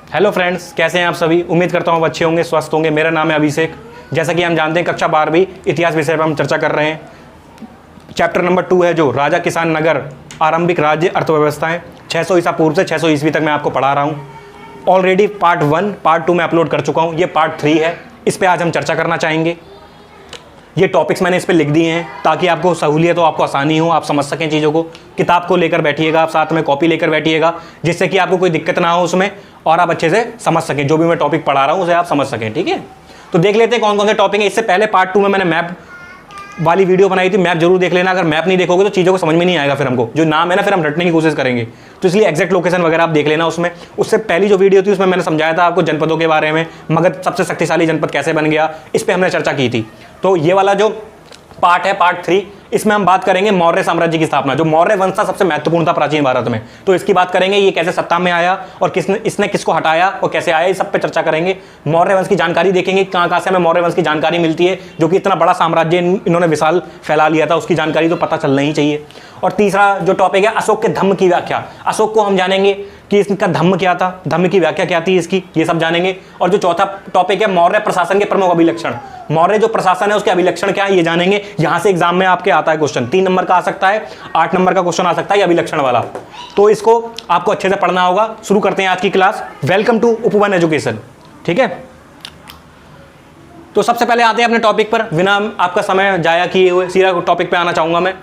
Hello friends, कैसे हैं आप सभी। उम्मीद करता हूँ आप अच्छे होंगे, स्वस्थ होंगे। मेरा नाम है अभिषेक। जैसा कि हम जानते हैं, कक्षा 12वीं इतिहास विषय पर हम चर्चा कर रहे हैं। चैप्टर नंबर 2 है जो राजा किसान नगर आरंभिक राज्य अर्थव्यवस्थाएं 600 ईसा पूर्व से 600 ईस्वी तक मैं आपको पढ़ा रहा हूँ। ऑलरेडी पार्ट 1 पार्ट 2 में अपलोड कर चुका हूँ। ये पार्ट 3 है, इस पर आज हम चर्चा करना चाहेंगे। ये टॉपिक्स मैंने इस पे लिख दिए हैं ताकि आपको सहूलियत हो, आपको आसानी हो, आप समझ सकें चीज़ों को। किताब को लेकर बैठिएगा, आप साथ में कॉपी लेकर बैठिएगा, जिससे कि आपको कोई दिक्कत ना हो उसमें और आप अच्छे से समझ सकें। जो भी मैं टॉपिक पढ़ा रहा हूँ उसे आप समझ सकें, ठीक है। तो देख लेते हैं कौन कौन से टॉपिक है। इससे पहले पार्ट 2 में मैंने मैप वाली वीडियो बनाई थी, मैप जरूर देख लेना। अगर मैप नहीं देखोगे तो चीज़ों को समझ में नहीं आएगा, फिर हमको जो नाम है ना फिर हम रटने की कोशिश करेंगे। तो इसलिए एग्जैक्ट लोकेशन वगैरह आप देख लेना उसमें। उससे पहली जो वीडियो थी उसमें मैंने समझाया था आपको जनपदों के बारे में, मगध सबसे शक्तिशाली जनपद कैसे बन गया, इस पर हमने चर्चा की थी। तो ये वाला जो पार्ट है पार्ट 3, इसमें हम बात करेंगे मौर्य साम्राज्य की स्थापना। जो मौर्य वंश था सबसे महत्वपूर्ण था प्राचीन भारत में, तो इसकी बात करेंगे। ये कैसे सत्ता में आया और इसने किसको हटाया और कैसे आया, इस सब पे चर्चा करेंगे। मौर्य वंश की जानकारी देखेंगे, कहाँ से हमें मौर्य वंश की जानकारी मिलती है, जो कि इतना बड़ा साम्राज्य इन्होंने विशाल फैला लिया था, उसकी जानकारी तो पता चलना ही चाहिए। और तीसरा जो टॉपिक है अशोक के धम्म की व्याख्या। अशोक को हम जानेंगे कि इसका धम्म क्या था, धम्म की व्याख्या क्या थी इसकी, ये सब जानेंगे। और जो चौथा टॉपिक है मौर्य प्रशासन के प्रमुख अभिलक्षण। मौर्य जो प्रशासन है उसके अभिलक्षण क्या है ये जानेंगे। यहां से एग्जाम में आपके आता है क्वेश्चन, 3 नंबर का आ सकता है, 8 नंबर का क्वेश्चन आ सकता है, ये अभिलक्षण वाला। तो इसको आपको अच्छे से पढ़ना होगा। शुरू करते हैं आज की क्लास। वेलकम टू उपवन एजुकेशन, ठीक है। तो सबसे पहले आते हैं अपने टॉपिक पर, बिना आपका समय जाया किए हुए सीधा टॉपिक पे आना चाहूंगा मैं।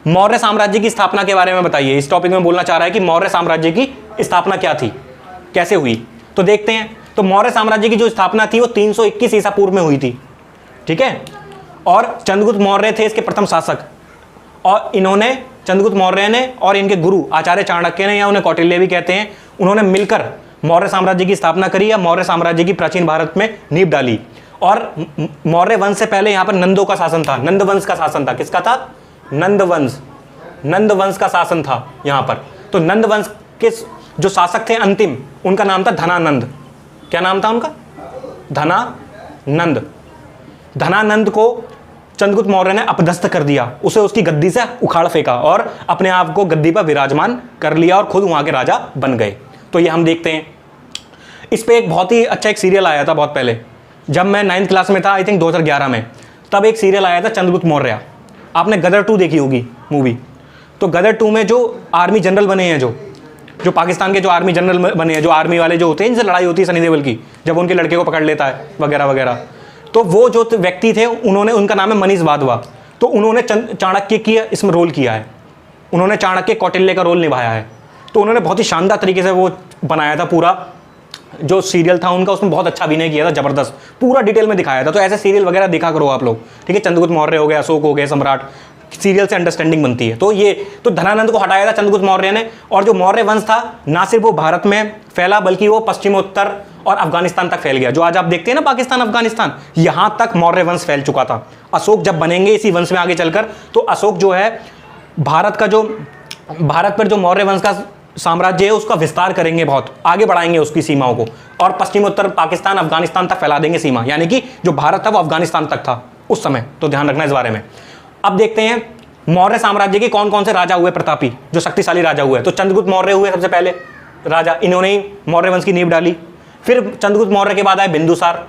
मौर्य साम्राज्य की स्थापना के बारे में बताइए। इस टॉपिक में बोलना चाह रहा है कि मौर्य साम्राज्य की स्थापना क्या थी, कैसे हुई। तो देखते हैं। तो मौर्य साम्राज्य की जो स्थापना थी वो 321 ईसा पूर्व में हुई थी, ठीक है। और चंद्रगुप्त मौर्य थे इसके प्रथम शासक। और इन्होंने, चंद्रगुप्त मौर्य ने और इनके गुरु आचार्य चाणक्य ने, या उन्हें कौटिल्य भी कहते हैं, उन्होंने मिलकर मौर्य साम्राज्य की स्थापना करी या मौर्य साम्राज्य की प्राचीन भारत में नींव डाली। और मौर्य वंश से पहले यहाँ पर नंदों का शासन था, नंद वंश का शासन था। किसका था? नंद वंश का शासन था यहाँ पर। तो नंद वंश के जो शासक थे अंतिम, उनका नाम था धनानंद। क्या नाम था उनका? धनानंद। धनानंद को चंद्रगुप्त मौर्य ने अपदस्थ कर दिया, उसे उसकी गद्दी से उखाड़ फेंका और अपने आप को गद्दी पर विराजमान कर लिया और खुद वहां के राजा बन गए। तो ये हम देखते हैं। इस पे एक बहुत ही अच्छा एक सीरियल आया था बहुत पहले, जब मैं 9th क्लास में था, आई थिंक 2011 में। तब एक सीरियल आया था चंद्रगुप्त मौर्य। आपने गदर 2 देखी होगी मूवी। तो गदर 2 में जो आर्मी जनरल बने हैं, जो पाकिस्तान के जो आर्मी जनरल बने हैं, जो आर्मी वाले जो होते हैं जिनसे लड़ाई होती है सनी देओल की, जब उनके लड़के को पकड़ लेता है वगैरह वगैरह, तो वो जो व्यक्ति थे उनका नाम है मनीष वाधवा। तो उन्होंने चाणक्य की इसमें रोल किया है, उन्होंने चाणक्य कौटिल्य का रोल निभाया है। तो उन्होंने बहुत ही शानदार तरीके से वो बनाया था पूरा जो सीरियल था उनका, उसमें बहुत अच्छा अभिनय किया था, जबरदस्त पूरा डिटेल में दिखाया था। तो ऐसे सीरियल वगैरह देखा करो आप लोग, ठीक है। चंद्रगुप्त मौर्य हो गए, अशोक हो गए, सम्राट, सीरियल से अंडरस्टैंडिंग बनती है। तो धनानंद को हटाया था चंद्रगुप्त मौर्य ने। और जो मौर्य वंश था ना सिर्फ वो भारत में फैला बल्कि वो पश्चिमोत्तर और अफगानिस्तान तक फैल गया। जो आज आप देखते हैं ना पाकिस्तान अफगानिस्तान, यहां तक मौर्य वंश फैल चुका था। अशोक जब बनेंगे इसी वंश में आगे चलकर, तो अशोक जो है भारत पर जो मौर्य वंश का साम्राज्य है उसका विस्तार करेंगे, बहुत आगे बढ़ाएंगे उसकी सीमाओं को, और पश्चिमोत्तर पाकिस्तान अफगानिस्तान तक फैला देंगे सीमा। यानी कि जो भारत था वो अफगानिस्तान तक था उस समय। तो ध्यान रखना इस बारे में। अब देखते हैं मौर्य साम्राज्य के कौन कौन से राजा हुए प्रतापी, जो शक्तिशाली राजा हुए। तो चंद्रगुप्त मौर्य हुए सबसे पहले राजा, इन्होंने ही मौर्य वंश की नींव डाली। फिर चंद्रगुप्त मौर्य के बाद आए बिंदुसार।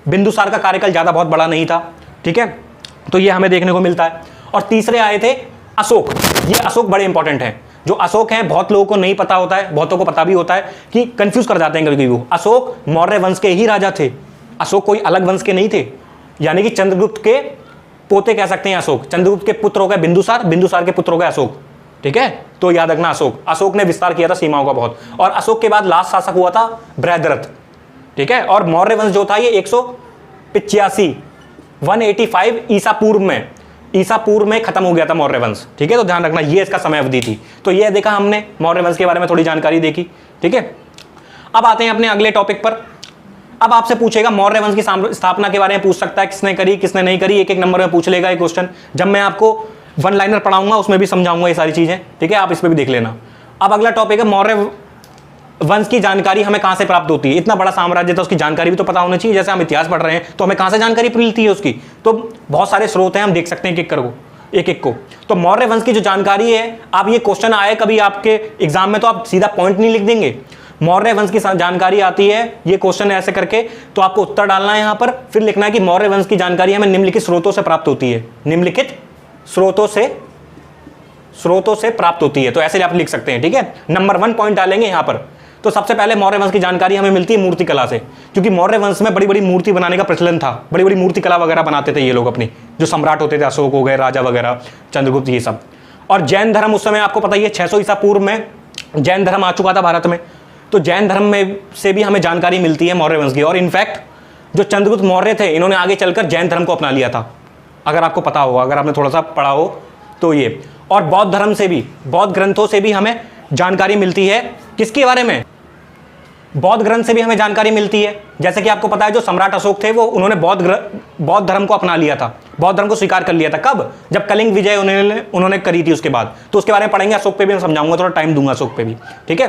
बिंदुसार का कार्यकाल ज़्यादा बहुत बड़ा नहीं था, ठीक है। तो ये हमें देखने को मिलता है। और तीसरे आए थे अशोक। ये अशोक बड़े इंपॉर्टेंट हैं। जो अशोक हैं बहुत लोगों को नहीं पता होता है, बहुतों को पता भी होता है कि कंफ्यूज कर जाते हैं कभी कभी वो। अशोक मौर्य वंश के ही राजा थे, अशोक कोई अलग वंश के नहीं थे। यानी कि चंद्रगुप्त के पोते कह सकते हैं अशोक। चंद्रगुप्त के पुत्र हो गए बिंदुसार, बिंदुसार के पुत्र हो गए अशोक, ठीक है। तो याद रखना अशोक ने विस्तार किया था सीमाओं का बहुत। और अशोक के बाद लास्ट शासक हुआ था बृहद्रथ, ठीक है। और मौर्य वंश जो था ये 185 ईसा पूर्व में खत्म हो गया था मौर्य वंश, ठीक है। तो ध्यान रखना ये इसका समय अवधि थी। तो ये देखा हमने मौर्य वंश के बारे में थोड़ी जानकारी देखी, ठीक है। अब आते हैं अपने अगले टॉपिक पर। अब आपसे पूछेगा मौर्य वंश की स्थापना के बारे में पूछ सकता है, किसने करी किसने नहीं करी, एक एक नंबर में पूछ लेगा ये क्वेश्चन। जब मैं आपको 1 लाइनर पढ़ाऊंगा उसमें भी समझाऊंगा ये सारी चीजें, ठीक है। आप इस पर भी देख लेना। अब अगला टॉपिक है मौर्य वंश की जानकारी हमें कहां से प्राप्त होती है। इतना बड़ा साम्राज्य था, उसकी जानकारी भी तो पता होनी चाहिए। जैसे हम इतिहास पढ़ रहे हैं तो हमें कहां से जानकारी मिलती है उसकी, तो बहुत सारे स्रोत हैं, हम देख सकते हैं एक एक को। तो मौर्य वंश की जो जानकारी है, आप ये क्वेश्चन आए कभी आपके एग्जाम में तो आप सीधा पॉइंट नहीं लिख देंगे, मौर्य वंश की जानकारी आती है, ये क्वेश्चन है ऐसे करके, तो आपको उत्तर डालना है यहां पर, फिर लिखना है कि मौर्य वंश की जानकारी हमें निम्नलिखित स्रोतों से प्राप्त होती है, निम्नलिखित स्रोतों से प्राप्त होती है। तो ऐसे आप लिख सकते हैं, ठीक है। नंबर 1 पॉइंट डालेंगे यहां पर। तो सबसे पहले मौर्य वंश की जानकारी हमें मिलती है मूर्ति कला से, क्योंकि मौर्य वंश में बड़ी बड़ी मूर्ति बनाने का प्रचलन था, बड़ी बड़ी मूर्ति कला वगैरह बनाते थे ये लोग अपनी, जो सम्राट होते थे, अशोक हो गए, राजा वगैरह, चंद्रगुप्त, ये सब। और जैन धर्म उस समय आपको पता ही है 600 ईसा पूर्व में जैन धर्म आ चुका था भारत में, तो जैन धर्म में से भी हमें जानकारी मिलती है मौर्य वंश की। और इनफैक्ट जो चंद्रगुप्त मौर्य थे, इन्होंने आगे चलकर जैन धर्म को अपना लिया था, अगर आपको पता हो, अगर आपने थोड़ा सा पढ़ा हो तो ये। और बौद्ध धर्म से भी, बौद्ध ग्रंथों से भी हमें जानकारी मिलती है, किसके बारे में? बौद्ध ग्रंथ से भी हमें जानकारी मिलती है। जैसे कि आपको पता है जो सम्राट अशोक थे, वो उन्होंने बौद्ध धर्म को अपना लिया था, बौद्ध धर्म को स्वीकार कर लिया था। कब? जब कलिंग विजय उन्होंने करी थी उसके बाद। तो उसके बारे में पढ़ेंगे, अशोक पे भी मैं समझाऊंगा, थोड़ा टाइम दूंगा अशोक पे भी, ठीक है।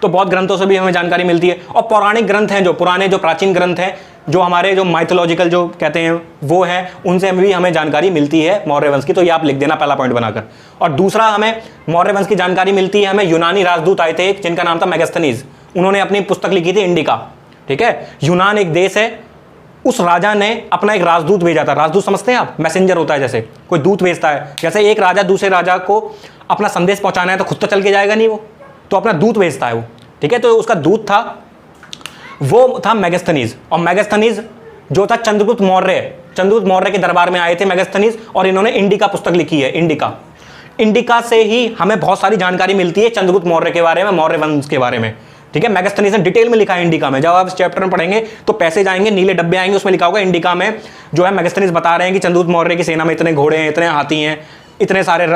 तो बौद्ध ग्रंथों से भी हमें जानकारी मिलती है। और पौराणिक ग्रंथ हैं, जो पुराने, जो प्राचीन ग्रंथ हैं, जो हमारे जो माइथोलॉजिकल जो कहते हैं वो हैं, उनसे भी हमें जानकारी मिलती है मौर्य वंश की। तो ये आप लिख देना पहला पॉइंट बनाकर। और दूसरा, हमें मौर्य वंश की जानकारी मिलती है, हमें यूनानी राजदूत आए थे एक, जिनका नाम था मेगास्थनीज। उन्होंने अपनी पुस्तक लिखी थी इंडिका, ठीक है। यूनान एक देश है, उस राजा ने अपना एक राजदूत भेजा था। राजदूत समझते हैं आप? मैसेंजर होता है, जैसे कोई दूत भेजता है। जैसे एक राजा दूसरे राजा को अपना संदेश पहुंचाना है तो खुद तो चल के जाएगा नहीं, वो तो अपना दूत भेजता है वो, ठीक है। तो उसका दूत था, वो था मेगास्थनीज। और मेगास्थनीज जो था चंद्रगुप्त मौर्य के दरबार में आए थे मेगास्थनीज, और इन्होंने इंडिका पुस्तक लिखी है। इंडिका से ही हमें बहुत सारी जानकारी मिलती है चंद्रगुप्त मौर्य के बारे में, मौर्य वंश के बारे में, ठीक है। मेगास्थनीज ने डिटेल में लिखा है इंडिका में। जब आप इस चैप्टर में पढ़ेंगे तो पैसे जाएंगे, नीले डब्बे आएंगे, उसमें लिखा होगा इंडिका में जो है मेगास्थनीज बता रहे हैं कि चंद्रगुप्त मौर्य की सेना में इतने घोड़े हैं, इतने हाथी हैं, इतने सारे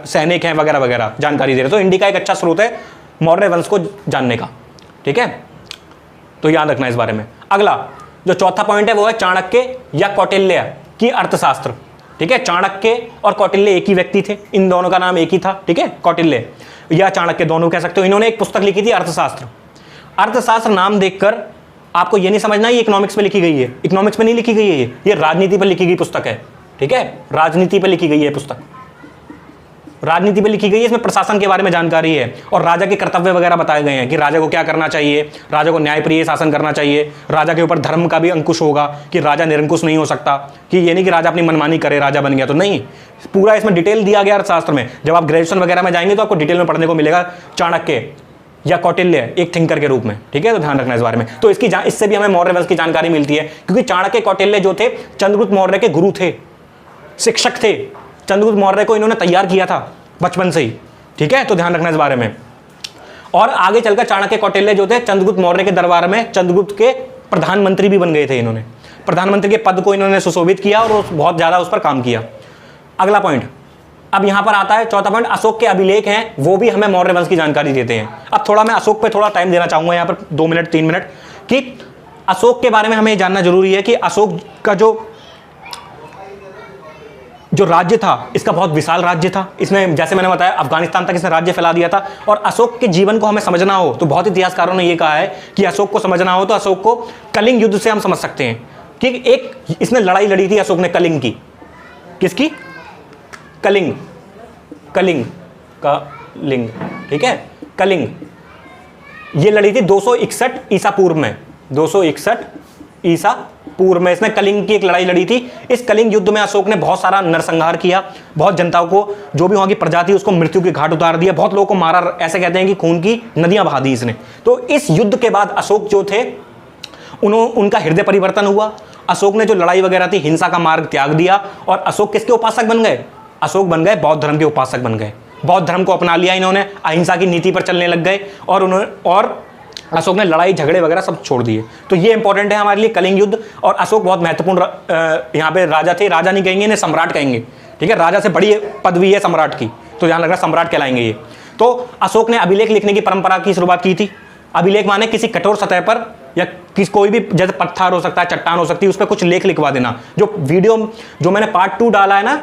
सैनिक हैं वगैरह वगैरह, जानकारी दे रहे। तो इंडिका एक अच्छा स्रोत है मौर्य वंश को जानने का, ठीक है। तो याद रखना इस बारे में। अगला जो चौथा पॉइंट है वो है चाणक्य या कौटिल्य की अर्थशास्त्र, ठीक है। चाणक्य और कौटिल्य एक ही व्यक्ति थे, इन दोनों का नाम एक ही था, ठीक है। कौटिल्य या चाणक्य दोनों कह सकते हो। इन्होंने एक पुस्तक लिखी थी अर्थशास्त्र। अर्थशास्त्र नाम देखकर आपको ये नहीं समझना ये इकोनॉमिक्स पे लिखी गई है, इकोनॉमिक्स पे नहीं लिखी गई है, ये राजनीति पर लिखी गई पुस्तक है, ठीक है। राजनीति पर लिखी गई है पुस्तक, राजनीति पे लिखी गई है। इसमें प्रशासन के बारे में जानकारी है और राजा के कर्तव्य वगैरह बताए गए हैं कि राजा को क्या करना चाहिए, राजा को न्यायप्रिय शासन करना चाहिए, राजा के ऊपर धर्म का भी अंकुश होगा, कि राजा निरंकुश नहीं हो सकता, कि ये नहीं कि राजा अपनी मनमानी करे, राजा बन गया तो नहीं। पूरा इसमें डिटेल दिया गया अर्थशास्त्र में। जब आप ग्रेजुएशन वगैरह में जाएंगे तो आपको डिटेल में पढ़ने को मिलेगा चाणक्य या कौटिल्य एक थिंकर के रूप में, ठीक है। तो ध्यान रखना इस बारे में। तो इससे भी हमें मौर्य वंश की जानकारी मिलती है, क्योंकि चाणक्य कौटिल्य जो थे चंद्रगुप्त मौर्य के गुरु थे, शिक्षक थे। चंद्रगुप्त मौर्य को इन्होंने तैयार किया था बचपन से ही, ठीक है। तो ध्यान रखना इस बारे में। और आगे चलकर चाणक्य कौटिल्य जो थे चंद्रगुप्त मौर्य के दरबार में चंद्रगुप्त के प्रधानमंत्री भी बन गए थे। इन्होंने प्रधानमंत्री के पद को इन्होंने सुशोभित किया और बहुत ज्यादा उस पर काम किया। अगला पॉइंट अब यहां पर आता है, चौथा पॉइंट, अशोक के अभिलेख हैं, वो भी हमें मौर्य वंश की जानकारी देते हैं। अब थोड़ा मैं अशोक पे थोड़ा टाइम देना चाहूंगा यहां पर 2 मिनट 3 मिनट, कि अशोक के बारे में हमें जानना जरूरी है कि अशोक का जो राज्य था, इसका बहुत विशाल राज्य था। इसमें जैसे मैंने बताया अफगानिस्तान तक इसने राज्य फैला दिया था। और अशोक के जीवन को हमें समझना हो तो बहुत इतिहासकारों ने यह कहा है कि अशोक को समझना हो तो अशोक को कलिंग युद्ध से हम समझ सकते हैं कि एक इसने लड़ाई लड़ी थी अशोक ने कलिंग की। किसकी? कलिंग, कलिंग का लिंग, ठीक है, कलिंग। ये लड़ी थी 261 ईसा पूर्व में, 261 ईसा पूर्व में इसने कलिंग की एक लड़ाई लड़ी थी। इस कलिंग युद्ध में अशोक ने बहुत सारा नरसंहार किया, बहुत जनताओं को, जो भी वहां की प्रजा थी उसको मृत्यु के घाट उतार दिया, बहुत लोगों को मारा। ऐसे कहते हैं कि खून की नदियां बहा दी इसने। तो इस युद्ध के बाद अशोक जो थे उनका हृदय परिवर्तन हुआ। अशोक ने जो लड़ाई वगैरह थी, हिंसा का मार्ग त्याग दिया और अशोक किसके उपासक बन गए? अशोक बन गए बौद्ध धर्म के उपासक बन गए। बौद्ध धर्म को अपना लिया इन्होंने, अहिंसा की नीति पर चलने लग गए और अशोक ने लड़ाई झगड़े वगैरह सब छोड़ दिए। तो ये इंपॉर्टेंट है हमारे लिए कलिंग युद्ध। और अशोक बहुत महत्वपूर्ण यहाँ पे राजा थे, राजा नहीं कहेंगे इन्हें, सम्राट कहेंगे, ठीक है। राजा से बड़ी पदवी है सम्राट की, तो ध्यान रखना सम्राट कहलाएंगे ये। तो अशोक ने अभिलेख लिखने की परंपरा की शुरुआत की थी। अभिलेख माने किसी कठोर सतह पर या कोई भी, जैसे पत्थर हो सकता है, चट्टान हो सकती है, उस पर कुछ लेख लिखवा देना। जो वीडियो जो मैंने पार्ट 2 डाला है ना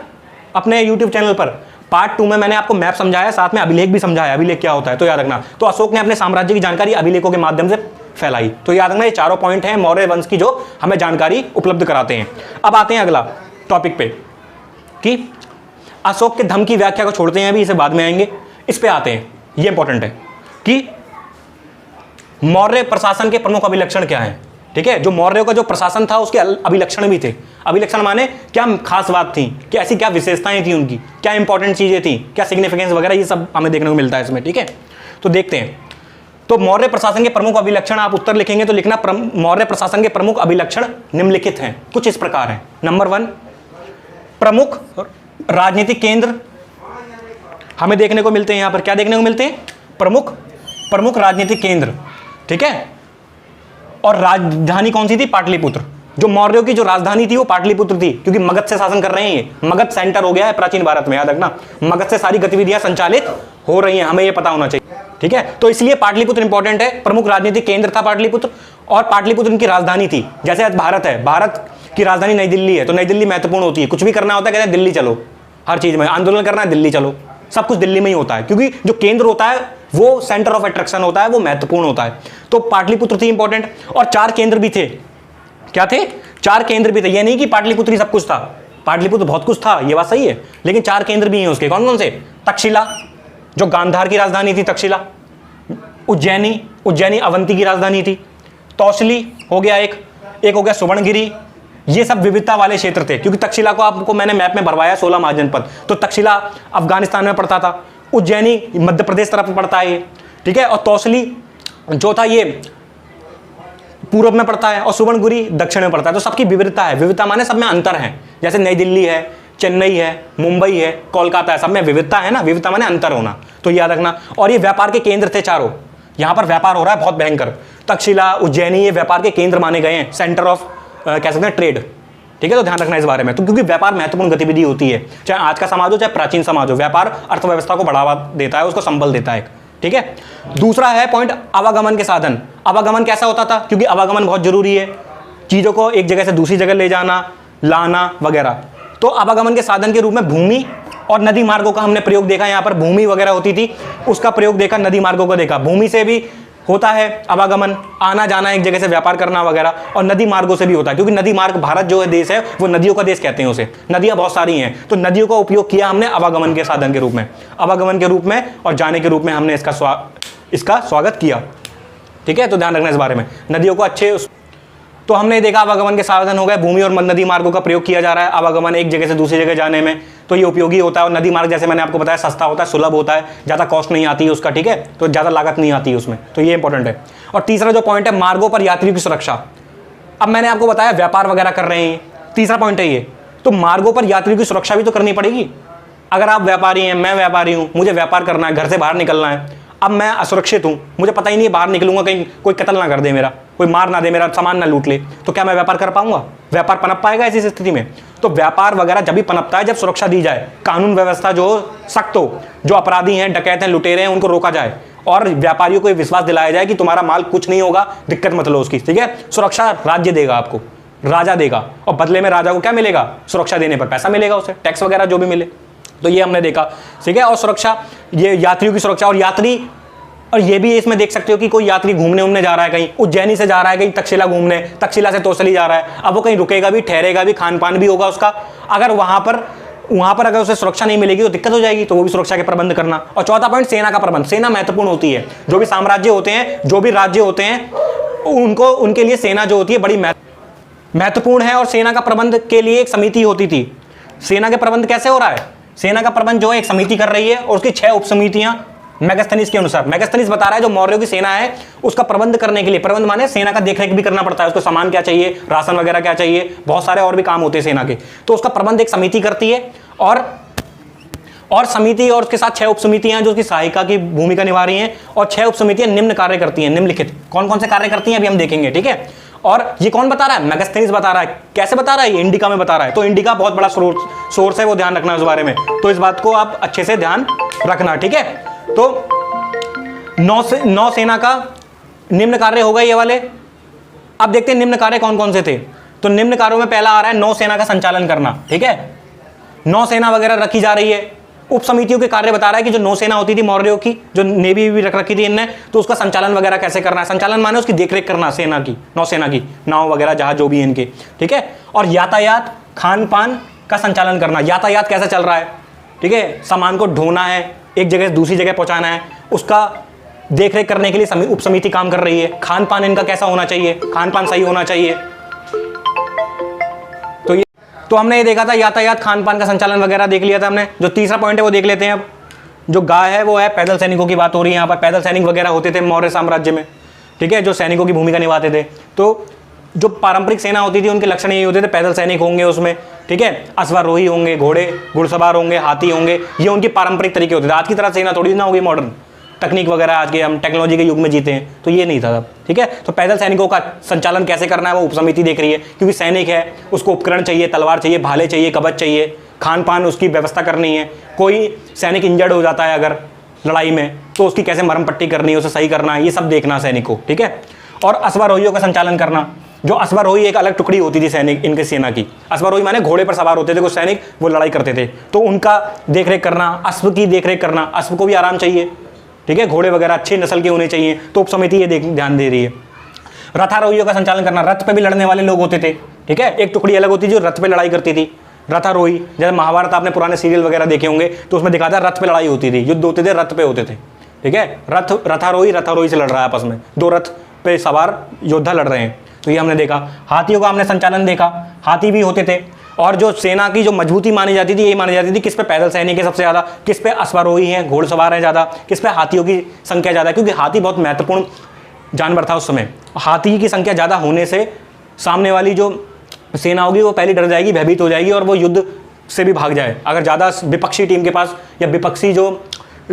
अपने यूट्यूब चैनल पर, पार्ट 2 में मैंने आपको मैप समझाया, साथ में अभिलेख भी समझाया, अभिलेख क्या होता है, तो याद रखना। तो अशोक ने अपने साम्राज्य की जानकारी अभिलेखों के माध्यम से फैलाई। तो याद रखना ये चारों पॉइंट हैं मौर्य वंश की जो हमें जानकारी उपलब्ध कराते हैं। अब आते हैं अगला टॉपिक पे कि अशोक के धम्म की व्याख्या को छोड़ते हैं अभी, इसे बाद में आएंगे। इस पे आते हैं, ये इंपॉर्टेंट है कि मौर्य प्रशासन के प्रमुख अभिलक्षण क्या है? ठीक है, जो मौर्यों का जो प्रशासन था उसके अभिलक्षण भी थे। अभिलक्षण माने क्या खास बात थी, क्या ऐसी क्या विशेषताएं थी उनकी, क्या इंपॉर्टेंट चीजें थी, क्या सिग्निफिकेंस वगैरह, ये सब हमें देखने को मिलता है इसमें। ठीक है, तो देखते हैं। तो मौर्य प्रशासन के प्रमुख अभिलक्षण, आप उत्तर लिखेंगे तो लिखना मौर्य प्रशासन के प्रमुख अभिलक्षण निम्नलिखित हैं, कुछ इस प्रकार हैं। नंबर 1, प्रमुख राजनीतिक केंद्र हमें देखने को मिलते हैं। यहां पर क्या देखने को मिलते हैं? प्रमुख राजनीतिक केंद्र। ठीक है, और राजधानी कौन सी थी? पाटलिपुत्र। जो मौर्यों की जो राजधानी थी वो पाटलिपुत्र थी, क्योंकि मगध से शासन कर रहे हैं ये। मगध सेंटर हो गया है प्राचीन भारत में, याद रखना। मगध से सारी गतिविधियां संचालित हो रही हैं, हमें ये पता होना चाहिए। ठीक है, तो इसलिए पाटलिपुत्र इंपॉर्टेंट है। प्रमुख राजनीतिक केंद्र था पाटलिपुत्र, और पाटलिपुत्र इनकी राजधानी थी। जैसे आज भारत है, भारत की राजधानी नई दिल्ली है, तो नई दिल्ली महत्वपूर्ण होती है। कुछ भी करना होता है कहते हैं दिल्ली चलो, हर चीज में आंदोलन करना है दिल्ली चलो, सब कुछ दिल्ली में ही होता है, क्योंकि जो केंद्र होता है वो सेंटर ऑफ अट्रैक्शन होता है, वो महत्वपूर्ण होता है। तो पाटलिपुत्र थी इंपॉर्टेंट, और 4 केंद्र भी थे। क्या थे? 4 केंद्र भी थे। ये नहीं कि पाटलिपुत्र ही सब कुछ था, पाटलिपुत्र बहुत कुछ था, ये बात सही है, लेकिन 4 केंद्र भी हैं उसके। कौन कौन से? तक्षशिला, जो गांधार की राजधानी थी, तक्षशिला। उज्जैनी अवंती की राजधानी थी। तौसली हो गया एक हो गया सुवर्णगिरी। ये सब विविधता वाले क्षेत्र थे, क्योंकि तक्षशिला को आपको मैंने मैप में भरवाया 16 महाजनपद, तो तक्षशिला अफगानिस्तान में पड़ता था, उज्जैनी मध्य प्रदेश तरफ पड़ता है ये। ठीक है, और तौसली जो था ये पूर्व में पड़ता है, और सुवर्णगिरी दक्षिण में पड़ता है। तो सबकी विविधता है, विविधता माने सब में अंतर है। जैसे नई दिल्ली है, चेन्नई है, मुंबई है, कोलकाता है, सब में विविधता है ना। विविधता माने अंतर होना, तो याद रखना। और ये व्यापार के केंद्र थे चारों, यहां पर व्यापार हो रहा है बहुत भयंकर। तक्षशिला, उज्जैनी, ये व्यापार के केंद्र माने गए हैं, सेंटर ऑफ कह सकते हैं ट्रेड। ठीक है, तो ध्यान रखना इस बारे में। तो क्योंकि व्यापार महत्वपूर्ण गतिविधि होती है, चाहे आज का समाज हो चाहे प्राचीन समाज हो, व्यापार अर्थव्यवस्था को बढ़ावा देता है, उसको संबल देता है। ठीक है, दूसरा है पॉइंट आवागमन के साधन। आवागमन कैसा होता था? क्योंकि आवागमन बहुत जरूरी है, चीजों को एक जगह से दूसरी जगह ले जाना, लाना वगैरह। तो आवागमन के साधन के रूप में भूमि और नदी मार्गों का हमने प्रयोग देखा। यहाँ पर भूमि वगैरह होती थी, उसका प्रयोग देखा, नदी मार्गों को देखा। भूमि से भी होता है आवागमन, आना जाना, एक जगह से व्यापार करना वगैरह, और नदी मार्गों से भी होता है, क्योंकि नदी मार्ग, भारत जो है देश है वो नदियों का देश कहते हैं उसे, नदियां बहुत सारी हैं, तो नदियों का उपयोग किया हमने आवागमन के साधन के रूप में, आवागमन के रूप में और जाने के रूप में हमने इसका स्वागत किया। ठीक है, तो ध्यान रखना इस बारे में। नदियों को अच्छे, तो हमने देखा आवागमन के साधन हो गए, भूमि और नदी मार्गों का प्रयोग किया जा रहा है आवागमन एक जगह से दूसरी जगह जाने में, तो ये उपयोगी होता है। और नदी मार्ग जैसे मैंने आपको बताया सस्ता होता है, सुलभ होता है, ज़्यादा कॉस्ट नहीं आती है उसका। ठीक है, तो ज़्यादा लागत नहीं आती है उसमें, तो ये इंपॉर्टेंट है। और तीसरा जो पॉइंट है, मार्गों पर यात्रियों की सुरक्षा। अब मैंने आपको बताया व्यापार वगैरह कर रहे हैं, तीसरा पॉइंट है ये, तो मार्गों पर यात्रियों की सुरक्षा भी तो करनी पड़ेगी। अगर आप व्यापारी हैं, मैं व्यापारी हूँ, मुझे व्यापार करना है, घर से बाहर निकलना है, अब मैं असुरक्षित हूँ, मुझे पता ही नहीं बाहर निकलूंगा कहीं कोई कत्ल ना कर दे मेरा, कोई मार ना दे, मेरा सामान ना लूट ले, तो क्या मैं व्यापार कर पाऊंगा? व्यापार पनप पाएगा ऐसी स्थिति में? तो व्यापार वगैरह जब भी पनपता है जब सुरक्षा दी जाए, कानून व्यवस्था जो सख्त हो, जो अपराधी हैं, डकैत हैं, लुटेरे हैं, उनको रोका जाए, और व्यापारियों को विश्वास दिलाया जाए कि तुम्हारा माल कुछ नहीं होगा, दिक्कत मत लो उसकी। ठीक है, सुरक्षा राज्य देगा आपको, राजा देगा, और बदले में राजा को क्या मिलेगा? सुरक्षा देने पर पैसा मिलेगा उसे, टैक्स वगैरह जो भी मिले। तो ये हमने देखा। ठीक है, और सुरक्षा, ये यात्रियों की सुरक्षा, और यात्री, और ये भी इसमें देख सकते हो कि कोई यात्री घूमने जा रहा है, कहीं उज्जैनी से जा रहा है, कहीं तक्षशिला घूमने, तक्षशिला से तौसली जा रहा है, अब वो कहीं रुकेगा भी, ठहरेगा भी, खान पान भी होगा उसका। अगर वहां पर अगर उसे सुरक्षा नहीं मिलेगी तो दिक्कत हो जाएगी, तो वो भी सुरक्षा के प्रबंध करना। और चौथा पॉइंट, सेना का प्रबंध। सेना महत्वपूर्ण होती है, जो भी साम्राज्य होते हैं, जो भी राज्य होते हैं, उनके लिए सेना जो होती है बड़ी महत्वपूर्ण है। और सेना का प्रबंध के लिए एक समिति होती थी। सेना के प्रबंध कैसे हो रहा है? सेना का प्रबंध जो है एक समिति कर रही है, और उसकी 6 उप समितियां मेगास्थनीज के अनुसार। मेगास्थनीज बता रहा है जो मौर्यों की सेना है उसका प्रबंध करने के लिए, प्रबंध माने सेना का देखरेख भी करना पड़ता है, उसको सामान क्या चाहिए, राशन वगैरह क्या चाहिए, बहुत सारे और भी काम होते हैं सेना के, तो उसका प्रबंध एक समिति करती है। और समिति और उसके साथ 6 उप समितियां जो उसकी सहायिका की भूमिका निभा रही हैं, और 6 उप समितियां निम्न कार्य करती हैं, निम्नलिखित। कौन कौन से कार्य करती हैं अभी हम देखेंगे। ठीक है, और ये कौन बता रहा है? मेगास्थनीज बता रहा है। कैसे बता रहा है? ये इंडिका में बता रहा है। तो इंडिका बहुत बड़ा सोर्स है, वो ध्यान रखना उस बारे में, तो इस बात को आप अच्छे से ध्यान रखना। ठीक है, तो नौसेना का निम्न कार्य होगा ये वाले। अब देखते हैं निम्न कार्य कौन कौन से थे। तो निम्न कार्यों में पहला आ रहा है नौसेना का संचालन करना। ठीक है, नौसेना वगैरह रखी जा रही है। उप समितियों के कार्य बता रहा है कि जो नौसेना होती थी मौर्यों की, जो नेवी भी रख रखी थी इनने, तो उसका संचालन वगैरह कैसे करना है। संचालन माने उसकी देखरेख करना, सेना की, नौसेना की, नाव वगैरह जहाज जो भी इनके। ठीक है, और यातायात, खान पान का संचालन करना। यातायात कैसा चल रहा है? ठीक है, सामान को ढोना है, एक जगह से दूसरी जगह पहुंचाना है, उसका देख रेख करने के लिए उप समिति काम कर रही है। खान पान इनका कैसा होना चाहिए, खान पान सही होना चाहिए। तो हमने ये देखा था यातायात खान पान का संचालन वगैरह देख लिया था हमने। जो तीसरा पॉइंट है वो देख लेते हैं अब। जो गाय है वो है पैदल सैनिकों की बात हो रही है यहाँ पर। पैदल सैनिक वगैरह होते थे मौर्य साम्राज्य में, ठीक है, जो सैनिकों की भूमिका निभाते थे। तो जो पारंपरिक सेना होती थी उनके लक्षण यही होते थे, पैदल सैनिक होंगे उसमें, ठीक है, अश्वारोही होंगे, घोड़े घुड़सवार होंगे, हाथी होंगे, ये उनके पारंपरिक तरीके होते थे। आज की तरह सेना थोड़ी ना होगी मॉडर्न तकनीक वगैरह, आज के हम टेक्नोलॉजी के युग में जीते हैं, तो ये नहीं था तब, ठीक है। तो पैदल सैनिकों का संचालन कैसे करना है वो उपसमिति देख रही है, क्योंकि सैनिक है उसको उपकरण चाहिए, तलवार चाहिए, भाले चाहिए, कवच चाहिए, खान पान उसकी व्यवस्था करनी है। कोई सैनिक इंजर्ड हो जाता है अगर लड़ाई में तो उसकी कैसे मरहम पट्टी करनी है, उसे सही करना है, ये सब देखना सैनिक को, ठीक है। और अश्वारोहियों का संचालन करना। जो अश्वारोही एक अलग टुकड़ी होती थी सैनिक इनके सेना की। अश्वारोही माने घोड़े पर सवार होते थे कुछ सैनिक, वो लड़ाई करते थे, तो उनका देखरेख करना, अश्व की देखरेख करना, अश्व को भी आराम चाहिए, ठीक है, घोड़े वगैरह अच्छी नस्ल के होने चाहिए, तो उपसमिति ये ध्यान दे रही है। रथारोहियों का संचालन करना, रथ पे भी लड़ने वाले लोग होते थे, ठीक है, एक टुकड़ी अलग होती थी जो रथ पे लड़ाई करती थी, रथारोही। जैसे महाभारत आपने पुराने सीरियल वगैरह देखे होंगे तो उसमें दिखाता है रथ पे लड़ाई होती थी, युद्ध होते थे रथ पे होते थे, ठीक है। रथारोही से लड़ रहा है आपस में, दो रथ पे सवार योद्धा लड़ रहे हैं, तो ये हमने देखा। हाथियों का हमने संचालन देखा, हाथी भी होते थे। और जो सेना की जो मजबूती मानी जाती थी, यही मानी जाती थी किस पे पैदल सैनिक है सबसे ज़्यादा, किस पे अश्वारोही हैं, घोड़सवार हैं ज़्यादा, किस पे हाथियों की संख्या ज़्यादा है, क्योंकि हाथी बहुत महत्वपूर्ण जानवर था उस समय। हाथी की संख्या ज़्यादा होने से सामने वाली जो सेना होगी वो पहले डर जाएगी, भयभीत हो जाएगी और वो युद्ध से भी भाग जाए, अगर ज़्यादा विपक्षी टीम के पास या विपक्षी जो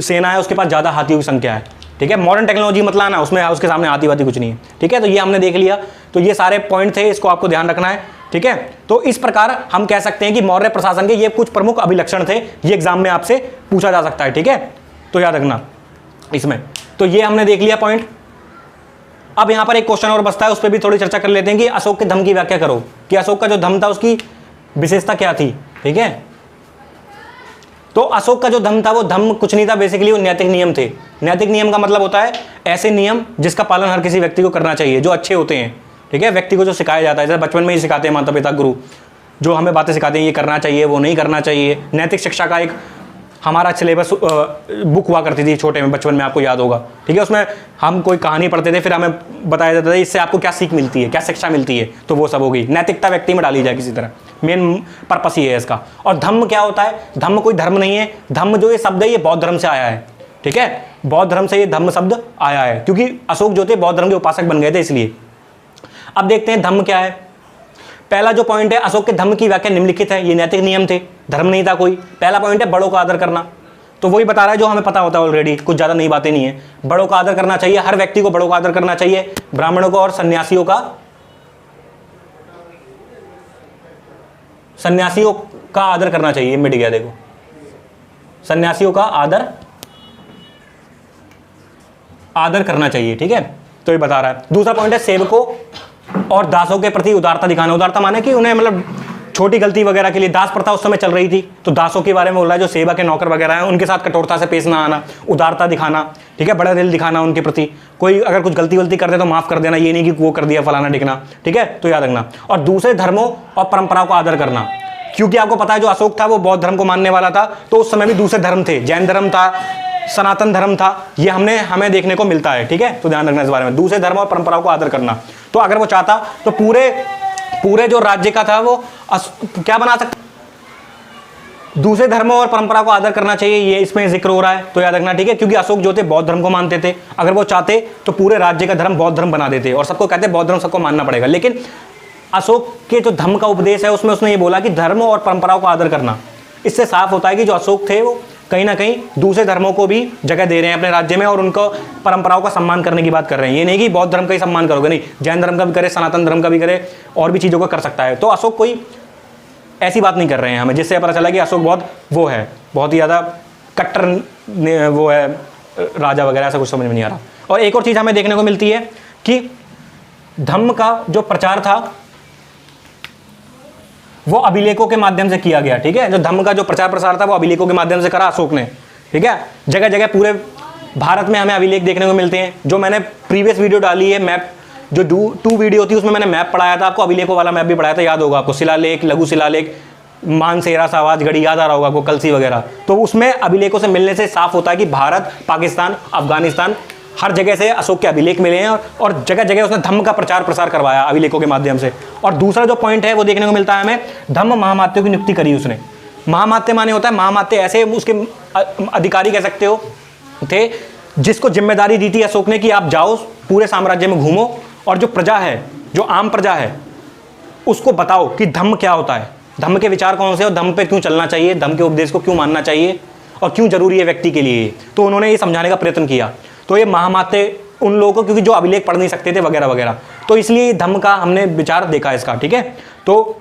सेना है उसके पास ज़्यादा हाथियों की संख्या है, ठीक है। मॉडर्न टेक्नोलॉजी मत लाना, उसमें उसके सामने हाथी वाती कुछ नहीं है, ठीक है। तो ये हमने देख लिया, तो ये सारे पॉइंट थे, इसको आपको ध्यान रखना है, ठीक है। तो इस प्रकार हम कह सकते हैं कि मौर्य प्रशासन के ये कुछ प्रमुख अभिलक्षण थे, ये एग्जाम में आपसे पूछा जा सकता है, ठीक है, तो याद रखना इसमें। तो ये हमने देख लिया पॉइंट। अब यहां पर एक क्वेश्चन और बचता है, उस पर भी थोड़ी चर्चा कर लेते हैं कि अशोक के धम्म की व्याख्या करो, कि अशोक का जो धम्म था उसकी विशेषता क्या थी, ठीक है। तो अशोक का जो धम्म था वो धम्म कुछ नहीं था, बेसिकली वो नैतिक नियम थे। नैतिक नियम का मतलब होता है ऐसे नियम जिसका पालन हर किसी व्यक्ति को करना चाहिए, जो अच्छे होते हैं, ठीक है, व्यक्ति को जो सिखाया जाता है, जैसे बचपन में ही सिखाते हैं माता पिता गुरु, जो हमें बातें सिखाते हैं, ये करना चाहिए वो नहीं करना चाहिए। नैतिक शिक्षा का एक हमारा सिलेबस बुक हुआ करती थी छोटे में, बचपन में, आपको याद होगा, ठीक है। उसमें हम कोई कहानी पढ़ते थे, फिर हमें बताया जाता था इससे आपको क्या सीख मिलती है, क्या शिक्षा मिलती है, तो वो सब होगी। नैतिकता व्यक्ति में डाली जाए किसी तरह, मेन पर्पस ही है इसका। और धम्म क्या होता है, धम्म कोई धर्म नहीं है, धम्म जो ये शब्द है ये बौद्ध धर्म से आया है, ठीक है, बौद्ध धर्म से ये धम्म शब्द आया है, क्योंकि अशोक जो थे बौद्ध धर्म के उपासक बन गए थे इसलिए। अब देखते हैं धम्म क्या है। पहला जो पॉइंट है, अशोक के धम्म की व्याख्या निम्नलिखित है, ये नैतिक नियम थे, धर्म नहीं था कोई। पहला पॉइंट है बड़ों का आदर करना, तो वही बता रहा है जो हमें पता होता है ऑलरेडी, कुछ ज़्यादा नई बातें नहीं है। बड़ों का आदर करना चाहिए, हर व्यक्ति को बड़ों का आदर करना चाहिए, ब्राह्मणों को और सन्यासियों का आदर करना चाहिए। मिट गया देखो, सन्यासियों का आदर करना चाहिए, ठीक है, तो ये बता रहा है। दूसरा पॉइंट है सेवकों और दासों के प्रति उदारता दिखाना। उदारता माने कि उन्हें मतलब छोटी गलती वगैरह के लिए, दास प्रथा उस समय चल रही थी, तो दासों के बारे में बोल रहा है, जो सेवा के नौकर वगैरह हैं उनके साथ कठोरता से पेश ना आना, उदारता दिखाना, ठीक है, बड़ा दिल दिखाना उनके प्रति। कोई अगर कुछ गलती कर दे तो माफ कर देना, ये नहीं कि वो कर दिया फलाना ढिकना, ठीक है, तो याद रखना। और दूसरे धर्मों और परंपराओं का आदर करना, क्योंकि आपको पता है जो अशोक था वो बौद्ध धर्म को मानने वाला था, तो उस समय भी दूसरे धर्म थे, जैन धर्म था, सनातन धर्म था, ये हमें देखने को मिलता है, ठीक है, तो ध्यान रखना इस बारे में। दूसरे धर्म और परंपराओं को आदर करना, तो अगर वो चाहता तो पूरे जो राज्य का था वो क्या बना सकता, दूसरे धर्मों और परंपरा को आदर करना चाहिए, ये इसमें जिक्र हो रहा है, तो याद रखना, ठीक है, क्योंकि अशोक जो थे बौद्ध धर्म को मानते थे, अगर वो चाहते तो पूरे राज्य का धर्म बौद्ध धर्म बना देते, और सबको कहते बौद्ध धर्म सबको मानना पड़ेगा। लेकिन अशोक के जो धर्म का उपदेश है उसमें उसने ये बोला कि धर्म और परंपराओं को आदर करना। इससे साफ होता है कि जो अशोक थे वो कहीं ना कहीं दूसरे धर्मों को भी जगह दे रहे हैं अपने राज्य में, और उनको परंपराओं का सम्मान करने की बात कर रहे हैं। ये नहीं कि बौद्ध धर्म का ही सम्मान करोगे, नहीं, जैन धर्म का भी करे, सनातन धर्म का भी करे, और भी चीज़ों का कर सकता है। तो अशोक कोई ऐसी बात नहीं कर रहे हैं हमें, जिससे पता चला कि अशोक बहुत ही ज़्यादा कट्टर वो है राजा वगैरह, ऐसा कुछ समझ में नहीं आ रहा। और एक और चीज़ हमें देखने को मिलती है कि धम्म का जो प्रचार था वो अभिलेखों के माध्यम से किया गया, ठीक है, जो धम्म का जो प्रचार प्रसार था वो अभिलेखों के माध्यम से करा अशोक ने, ठीक है। जगह जगह पूरे भारत में हमें अभिलेख देखने को मिलते हैं। जो मैंने प्रीवियस वीडियो डाली है, मैप जो 2 वीडियो थी, उसमें मैंने मैप पढ़ाया था आपको, अभिलेखों वाला मैप भी पढ़ाया था, याद होगा आपको, शिलालेख, लघु शिलालेख, मानसेरा, सावाज गढ़ी, याद आ रहा होगा आपको, कलसी वगैरह। तो उसमें अभिलेखों से मिलने से साफ होता है कि भारत, पाकिस्तान, अफगानिस्तान हर जगह से अशोक के अभिलेख मिले हैं और जगह जगह उसने धम्म का प्रचार प्रसार करवाया अभिलेखों के माध्यम से। और दूसरा जो पॉइंट है वो देखने को मिलता है हमें, धम्म महामात्यों की नियुक्ति करी उसने। महामात्य माने होता है, महामात्य ऐसे उसके अधिकारी कह सकते हो थे जिसको जिम्मेदारी दी थी अशोक ने कि आप जाओ पूरे साम्राज्य में घूमो और जो प्रजा है, जो आम प्रजा है, उसको बताओ कि धम्म क्या होता है, धम्म के विचार कौन से और धम्म पे क्यों चलना चाहिए, धम्म के उपदेश को क्यों मानना चाहिए और क्यों जरूरी है व्यक्ति के लिए। तो उन्होंने ये समझाने का प्रयत्न किया। तो ये महामात्य उन लोगों को, क्योंकि जो अभिलेख पढ़ नहीं सकते थे वगैरह वगैरह, तो इसलिए धम्म का हमने विचार देखा इसका। ठीक है, तो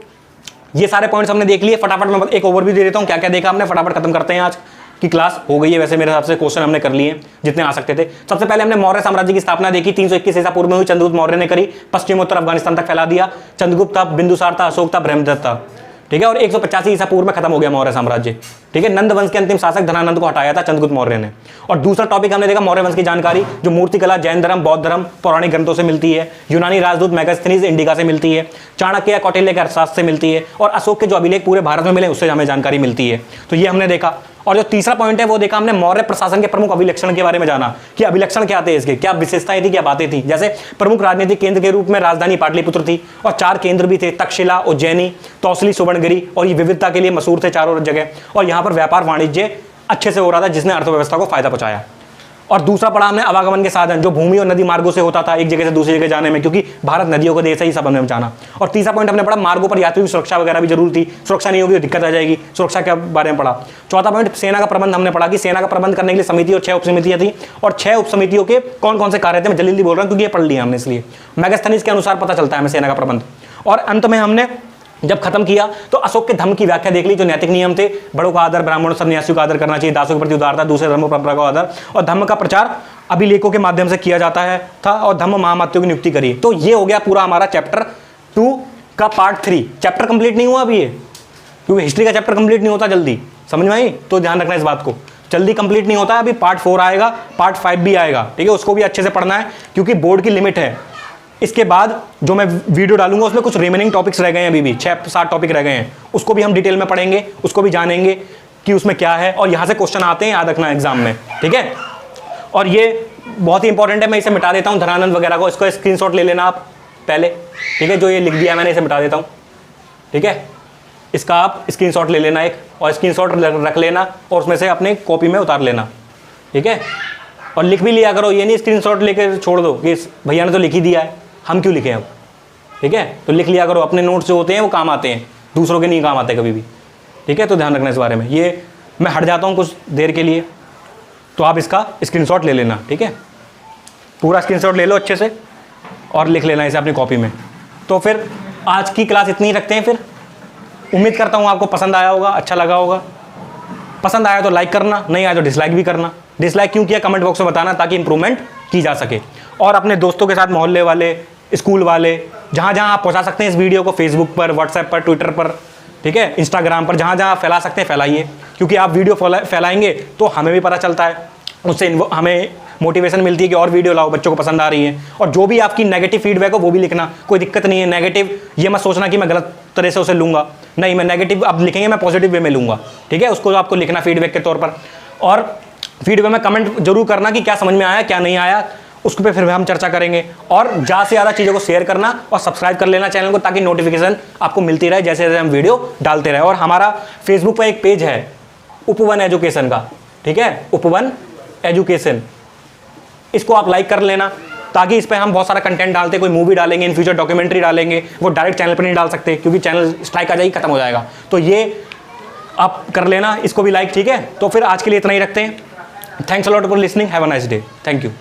ये सारे पॉइंट्स हमने देख लिए। फटाफट मैं एक ओवरव्यू दे देता हूँ क्या क्या देखा हमने, फटाफट खत्म करते हैं। आज की क्लास हो गई है वैसे मेरे हिसाब से, क्वेश्चन हमने कर लिए जितने आ सकते थे। सबसे पहले हमने मौर्य साम्राज्य की स्थापना देखी, 321 ईसा पूर्व में हुई, चंद्रगुप्त मौर्य ने करी, पश्चिमोत्तर अफगानिस्तान तक फैला दिया। चंद्रगुप्त था, बिंदुसार था, अशोक था, ब्रह्मदत्त था। ठीक है, और 185 ईसा पूर्व में खत्म हो गया मौर्य साम्राज्य। ठीक है, नंद वंश के अंतिम शासक धनानंद को हटाया था चंद्रगुप्त मौर्य ने। और दूसरा टॉपिक हमने देखा मौर्य वंश की जानकारी, जो मूर्तिकला जैन धर्म, बौद्ध धर्म, पौराणिक ग्रंथों से मिलती है, यूनानी राजदूत मेगास्थनीज इंडिका से मिलती है, चाणक्य या कौटिल्य के अर्थशास्त्र से मिलती है, और अशोक के जो अभिलेख पूरे भारत में मिले उससे हमें जानकारी मिलती है। तो ये हमने देखा। और जो तीसरा पॉइंट है वो देखा हमने मौर्य प्रशासन के प्रमुख अभिलक्षण के बारे में जाना कि अभिलक्षण क्या थे इसके, क्या विशेषताएं थी, क्या बातें थी। जैसे प्रमुख राजनीतिक केंद्र के रूप में राजधानी पाटलिपुत्र थी और 4 केंद्र भी थे, तक्षशिला, उज्जैनी, तौसली, सुवर्णगिरी, और ये विविधता के लिए मशहूर थे चारों जगह। और यहाँ पर व्यापार वाणिज्य अच्छे से हो रहा था जिसने अर्थव्यवस्था को फायदा पहुंचाया। और दूसरा पढ़ा हमने आवागमन के साधन, जो भूमि और नदी मार्गों से होता था एक जगह से दूसरी जगह जाने में, क्योंकि भारत नदियों का देश है, ही सब हमने जाना। और तीसरा पॉइंट हमने पढ़ा मार्गों पर यात्रियों की सुरक्षा वगैरह भी जरूर थी, सुरक्षा नहीं होगी तो दिक्कत आ जाएगी, सुरक्षा के बारे में पढ़ा। चौथा पॉइंट सेना का प्रबंध हमने पढ़ा कि सेना का प्रबंध करने के लिए समिति और 6 उपसमितियां थी, और 6 उपसमितियों के कौन कौन से कार्य थे मैं जल्दी बोल रहा हूँ क्योंकि ये पढ़ लिया हमने, इसलिए मेगास्थनीज के अनुसार पता चलता है हमें सेना का प्रबंध। और अंत में हमने जब खत्म किया तो अशोक के धम्म की व्याख्या देख ली, जो नैतिक नियम थे, बड़ों का आदर, ब्राह्मणों सन्यासियों का आदर करना चाहिए, दासों के प्रति उदारता, दूसरे धर्म परंपरा का आदर, और धम्म का प्रचार अभिलेखों के माध्यम से किया जाता है था, और धम्म महामात्यों की नियुक्ति करी। तो ये हो गया पूरा हमारा चैप्टर 2 का पार्ट 3। चैप्टर कंप्लीट नहीं हुआ अभी ये, क्योंकि हिस्ट्री का चैप्टर कंप्लीट नहीं होता जल्दी, समझ में आई? तो ध्यान रखना इस बात को, जल्दी कंप्लीट नहीं होता है। अभी पार्ट 4 आएगा, पार्ट 5 भी आएगा। ठीक है, उसको भी अच्छे से पढ़ना है क्योंकि बोर्ड की लिमिट है। इसके बाद जो मैं वीडियो डालूंगा उसमें कुछ रिमेनिंग टॉपिक्स रह गए हैं, अभी भी 6-7 टॉपिक रह गए हैं, उसको भी हम डिटेल में पढ़ेंगे, उसको भी जानेंगे कि उसमें क्या है, और यहाँ से क्वेश्चन आते हैं, याद रखना एग्जाम में। ठीक है, और ये बहुत ही इंपॉर्टेंट है, मैं इसे मिटा देता हूँ धनानंद वगैरह को, इसको स्क्रीनशॉट ले लेना आप पहले। ठीक है, जो ये लिख दिया मैंने इसे मिटा देता हूँ। ठीक है, इसका आप स्क्रीनशॉट ले लेना एक, और स्क्रीनशॉट रख लेना और उसमें से अपने कॉपी में उतार लेना। ठीक है, और लिख भी लिया करो, ये नहीं स्क्रीनशॉट लेकर छोड़ दो कि भैया ने तो लिख ही दिया है, हम क्यों लिखें अब। ठीक है, तो लिख लिया करो, अपने नोट्स जो होते हैं वो काम आते हैं, दूसरों के नहीं काम आते कभी भी। ठीक है, तो ध्यान रखना इस बारे में। ये मैं हट जाता हूँ कुछ देर के लिए, तो आप इसका स्क्रीनशॉट ले लेना। ठीक है, पूरा स्क्रीनशॉट ले लो अच्छे से और लिख लेना इसे अपनी कॉपी में। तो फिर आज की क्लास इतनी ही रखते हैं। फिर उम्मीद करता हूँ आपको पसंद आया होगा, अच्छा लगा होगा। पसंद आया तो लाइक करना, नहीं आया तो डिसलाइक भी करना। डिसलाइक क्यों किया कमेंट बॉक्स में बताना, ताकि इंप्रूवमेंट की जा सके। और अपने दोस्तों के साथ, मोहल्ले वाले, स्कूल वाले, जहाँ जहाँ आप पहुँचा सकते हैं इस वीडियो को, फेसबुक पर, व्हाट्सएप पर, ट्विटर पर, ठीक है, इंस्टाग्राम पर, जहाँ जहाँ फैला सकते हैं फैलाइए, क्योंकि आप वीडियो फैलाएंगे तो हमें भी पता चलता है, उससे हमें मोटिवेशन मिलती है कि और वीडियो लाओ, बच्चों को पसंद आ रही है। और जो भी आपकी नेगेटिव फीडबैक हो वो भी लिखना, कोई दिक्कत नहीं है। नेगेटिव ये मत सोचना कि मैं गलत तरह से उसे लूँगा, नहीं, मैं नेगेटिव अब लिखेंगे, मैं पॉजिटिव वे में लूँगा। ठीक है, उसको आपको लिखना फीडबैक के तौर पर, और फीडबैक में कमेंट जरूर करना कि क्या समझ में आया, क्या नहीं आया, उसके पे फिर हम चर्चा करेंगे। और ज़्यादा से ज़्यादा चीज़ों को शेयर करना और सब्सक्राइब कर लेना चैनल को, ताकि नोटिफिकेशन आपको मिलती रहे जैसे जैसे हम वीडियो डालते रहे। और हमारा फेसबुक पर एक पेज है उपवन एजुकेशन का, ठीक है, उपवन एजुकेशन, इसको आप लाइक कर लेना, ताकि इस पर हम बहुत सारा कंटेंट डालते हैं। कोई मूवी डालेंगे, इन फ्यूचर डॉक्यूमेंट्री डालेंगे, वो डायरेक्ट चैनल पर नहीं डाल सकते क्योंकि चैनल स्ट्राइक आ जाएगी, खत्म हो जाएगा। तो ये आप कर लेना, इसको भी लाइक। ठीक है, तो फिर आज के लिए इतना ही रखते हैं। Thanks a lot for listening, have a nice day, thank you.